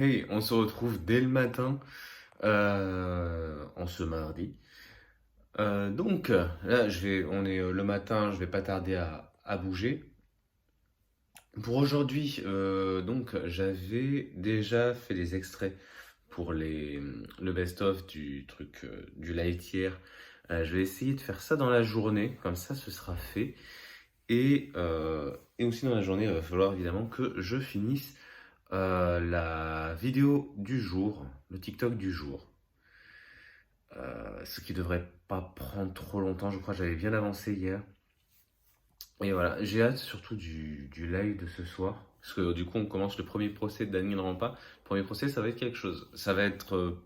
Hey, on se retrouve dès le matin, en ce mardi. Là, on est le matin, je vais pas tarder à bouger. Pour aujourd'hui, j'avais déjà fait des extraits pour le best-of du truc du light hier. Je vais essayer de faire ça dans la journée, comme ça ce sera fait. Et aussi dans la journée, il va falloir évidemment que je finisse la vidéo du jour, le TikTok du jour. Ce qui devrait pas prendre trop longtemps, je crois que j'avais bien avancé hier. Et voilà, j'ai hâte surtout du live de ce soir. Parce que du coup, on commence le premier procès de Daniel Rampa. Le premier procès, ça va être quelque chose. Ça va être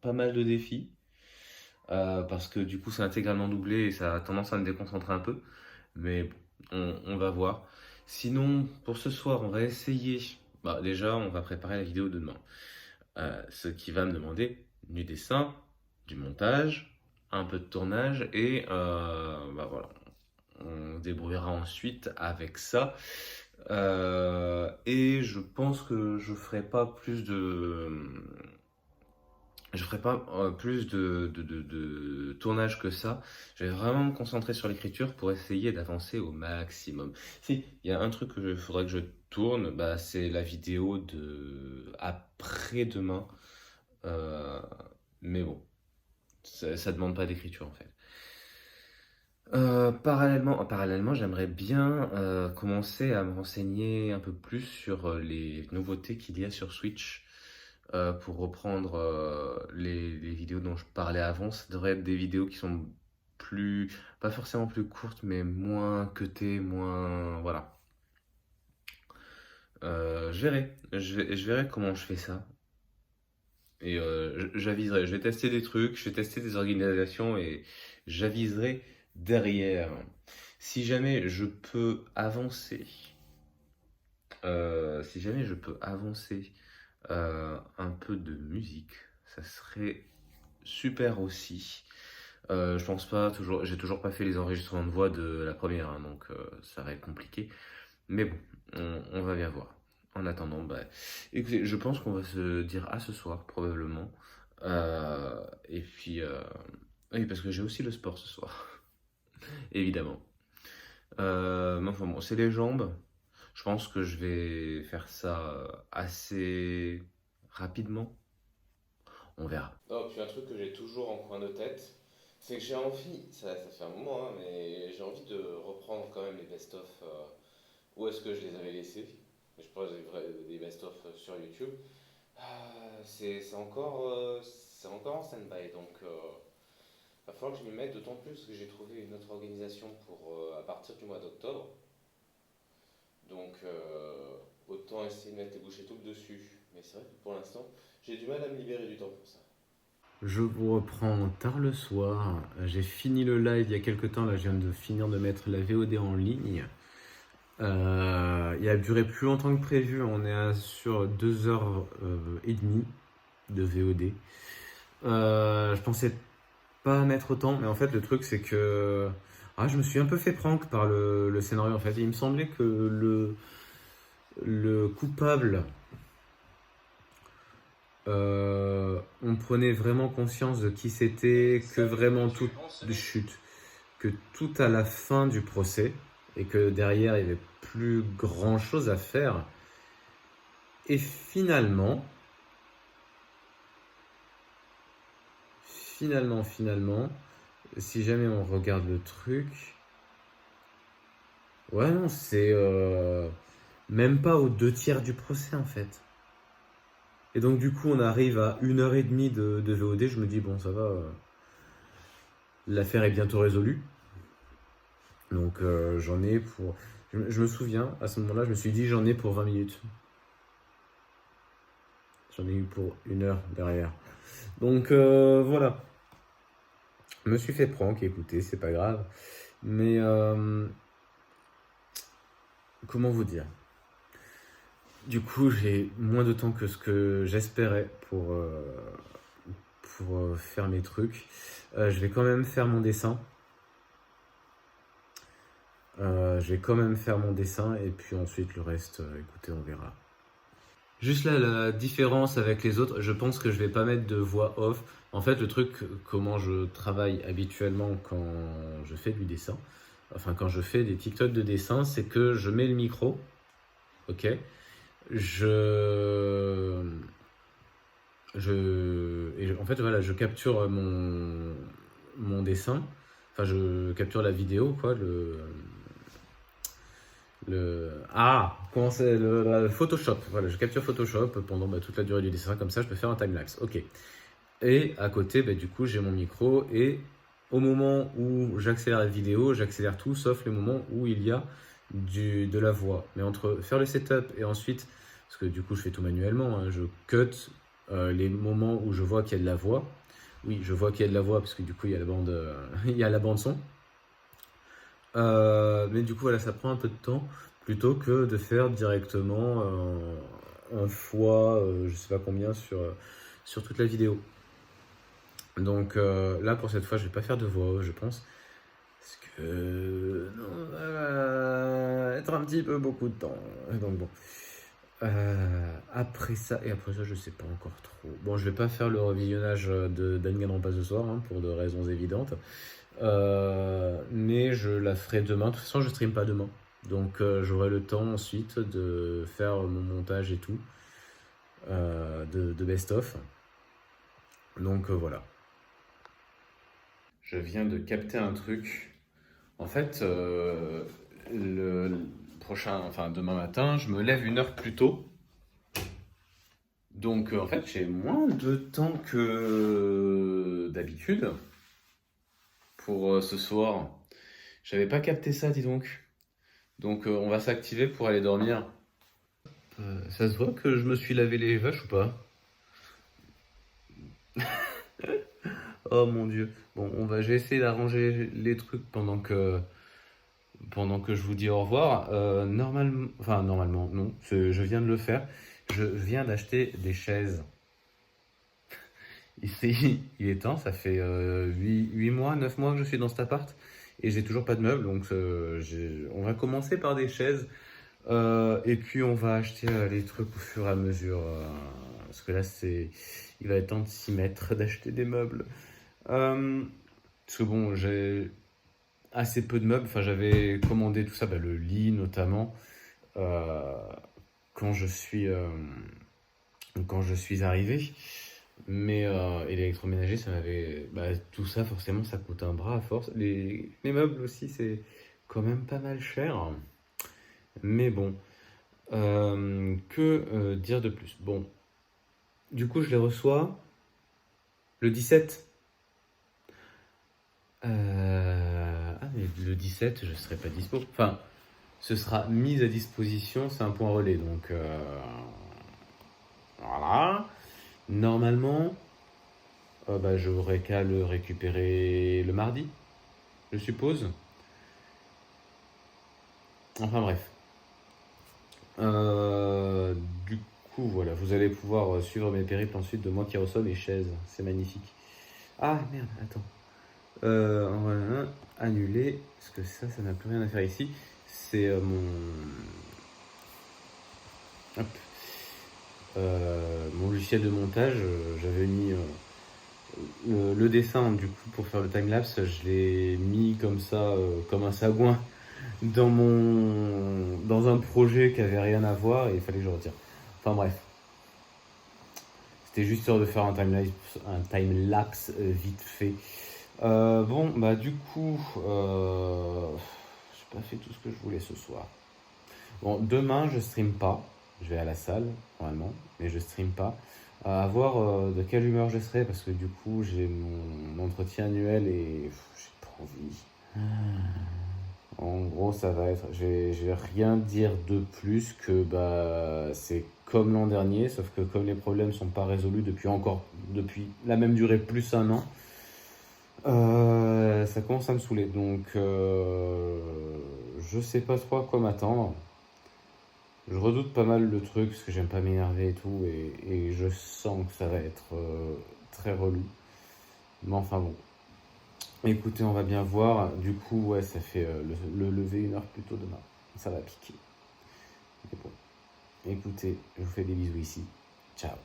pas mal de défis. Parce que du coup, c'est intégralement doublé et ça a tendance à me déconcentrer un peu. Mais bon, on va voir. Sinon, pour ce soir, on va essayer. Bah, déjà, on va préparer la vidéo de demain. Ce qui va me demander du dessin, du montage, un peu de tournage et bah voilà, on se débrouillera ensuite avec ça. Et je pense que je ferai pas plus de tournage que ça. Je vais vraiment me concentrer sur l'écriture pour essayer d'avancer au maximum. Si, il y a un truc que faudrait que je tourne, bah, c'est la vidéo de après-demain. Euh, mais bon, ça demande pas d'écriture en fait. Parallèlement, j'aimerais bien commencer à me renseigner un peu plus sur les nouveautés qu'il y a sur Switch. Pour reprendre les vidéos dont je parlais avant, ça devrait être des vidéos qui sont plus, pas forcément plus courtes, mais moins cutées, moins, voilà. Je verrai comment je fais ça. Et j'aviserai, je vais tester des trucs, je vais tester des organisations et j'aviserai derrière. Si jamais je peux avancer, un peu de musique, ça serait super aussi. Je pense pas, j'ai toujours pas fait les enregistrements de voix de la première, hein, donc ça va être compliqué. Mais bon, on va bien voir. En attendant, bah, écoutez, je pense qu'on va se dire à ce soir, probablement. Et puis, oui, parce que j'ai aussi le sport ce soir, évidemment. Mais enfin bon, c'est les jambes. Je pense que je vais faire ça assez rapidement. On verra. Non, puis un truc que j'ai toujours en coin de tête, c'est que j'ai envie, ça fait un moment, hein, mais j'ai envie de reprendre quand même les best-of. Où est-ce que je les avais laissés? Je pense des best-of sur YouTube. C'est encore en stand-by, donc va falloir que je m'y mette, d'autant plus que j'ai trouvé une autre organisation pour à partir du mois d'octobre. Donc autant essayer de mettre les bouchées doubles dessus. Mais c'est vrai que pour l'instant, j'ai du mal à me libérer du temps pour ça. Je vous reprends tard le soir. J'ai fini le live il y a quelques temps. Là, je viens de finir de mettre la VOD en ligne. Il a duré plus longtemps que prévu. On est sur 2h30 de VOD. Je pensais pas mettre autant, mais en fait, le truc, c'est que je me suis un peu fait prank par le scénario. En fait, il me semblait que le coupable, on prenait vraiment conscience de qui c'était, que vraiment tout chute, que tout à la fin du procès, et que derrière, il n'y avait plus grand chose à faire. Et finalement, si jamais on regarde le truc, ouais, non, c'est même pas aux 2 tiers du procès en fait. Et donc, du coup, on arrive à 1h30 de VOD. Je me dis, bon, ça va, l'affaire est bientôt résolue. Donc, j'en ai pour. Je me souviens, à ce moment-là, je me suis dit, j'en ai pour 20 minutes. J'en ai eu pour 1 heure derrière. Donc, voilà. Je me suis fait prank, écoutez, c'est pas grave. Mais comment vous dire? Du coup, j'ai moins de temps que ce que j'espérais pour faire mes trucs. Je vais quand même faire mon dessin. Je vais quand même faire mon dessin et puis ensuite le reste, écoutez, on verra. Juste là, la différence avec les autres, je pense que je vais pas mettre de voix off. En fait, le truc, comment je travaille habituellement quand je fais du dessin, enfin quand je fais des TikTok de dessin, c'est que je mets le micro, ok? Je, en fait, voilà, je capture mon dessin, enfin je capture la vidéo, quoi, comment c'est le Photoshop. Voilà, je capture Photoshop pendant toute la durée du dessin, comme ça je peux faire un timelapse. Ok. Et à côté, du coup, j'ai mon micro et au moment où j'accélère la vidéo, j'accélère tout sauf les moments où il y a de la voix. Mais entre faire le setup et ensuite, parce que du coup je fais tout manuellement, hein, je cut les moments où je vois qu'il y a de la voix. Oui, je vois qu'il y a de la voix parce que du coup il y a la bande, il y a la bande son. Mais du coup, voilà, ça prend un peu de temps plutôt que de faire directement un fois, je sais pas combien, sur toute la vidéo. Donc là, pour cette fois, je vais pas faire de voix off, je pense. Parce que non, ça va être un petit peu beaucoup de temps. Donc bon. Après ça, je sais pas encore trop. Bon, je vais pas faire le revisionnage de Danganronpa ce soir, hein, pour de raisons évidentes. Mais je la ferai demain. De toute façon, je stream pas demain. Donc j'aurai le temps ensuite de faire mon montage et tout, de best-of. Donc voilà. Je viens de capter un truc. En fait, le prochain, enfin demain matin, je me lève 1 heure plus tôt. Donc en fait, j'ai moins de temps que d'habitude pour ce soir. J'avais pas capté ça, dis donc. Donc on va s'activer pour aller dormir. Ça se voit que je me suis lavé les vaches ou pas? Oh mon dieu. Bon, j'ai essayé d'arranger les trucs pendant que je vous dis au revoir. Normalement, non. Je viens de le faire. Je viens d'acheter des chaises. Ici, il est temps. Ça fait 8 mois, 9 mois que je suis dans cet appart et j'ai toujours pas de meubles. Donc on va commencer par des chaises. Et puis on va acheter les trucs au fur et à mesure. Parce que là, il va être temps de s'y mettre, d'acheter des meubles. Parce que bon, j'ai assez peu de meubles. Enfin, j'avais commandé tout ça, le lit notamment, euh, quand je suis, euh, quand je suis arrivé. Mais et l'électroménager, ça m'avait. Tout ça, forcément, ça coûte un bras à force. Les meubles aussi, c'est quand même pas mal cher. Mais bon, que dire de plus? Bon, du coup, je les reçois le 17. Mais le 17, je serai pas dispo. Enfin, ce sera mis à disposition, c'est un point relais. Donc, voilà. Normalement, j'aurai qu'à le récupérer le mardi, je suppose. Enfin, bref. Euh, du coup, voilà, vous allez pouvoir suivre mes périples ensuite de moi qui reçois mes chaises. C'est magnifique. Ah, merde, attends. On va annuler, parce que ça n'a plus rien à faire ici. C'est hop, mon logiciel de montage. J'avais mis le dessin, du coup, pour faire le timelapse. Je l'ai mis comme ça, comme un sagouin, dans un projet qui avait rien à voir et il fallait que je retire. Enfin bref, c'était juste sûr de faire un timelapse vite fait. Bon, du coup, j'ai pas fait tout ce que je voulais ce soir. Bon, demain, je stream pas. Je vais à la salle, normalement, mais je stream pas. À voir de quelle humeur je serai, parce que du coup, j'ai mon entretien annuel et j'ai pas envie. En gros, ça va être. Je vais rien dire de plus que c'est comme l'an dernier, sauf que comme les problèmes sont pas résolus depuis la même durée plus 1 an. Ça commence à me saouler, donc je sais pas trop à quoi m'attendre. Je redoute pas mal le truc parce que j'aime pas m'énerver et tout, et je sens que ça va être très relou. Mais enfin bon. Écoutez, on va bien voir. Du coup, ouais, ça fait le lever 1 heure plus tôt demain. Ça va piquer. Mais bon. Écoutez, je vous fais des bisous ici. Ciao.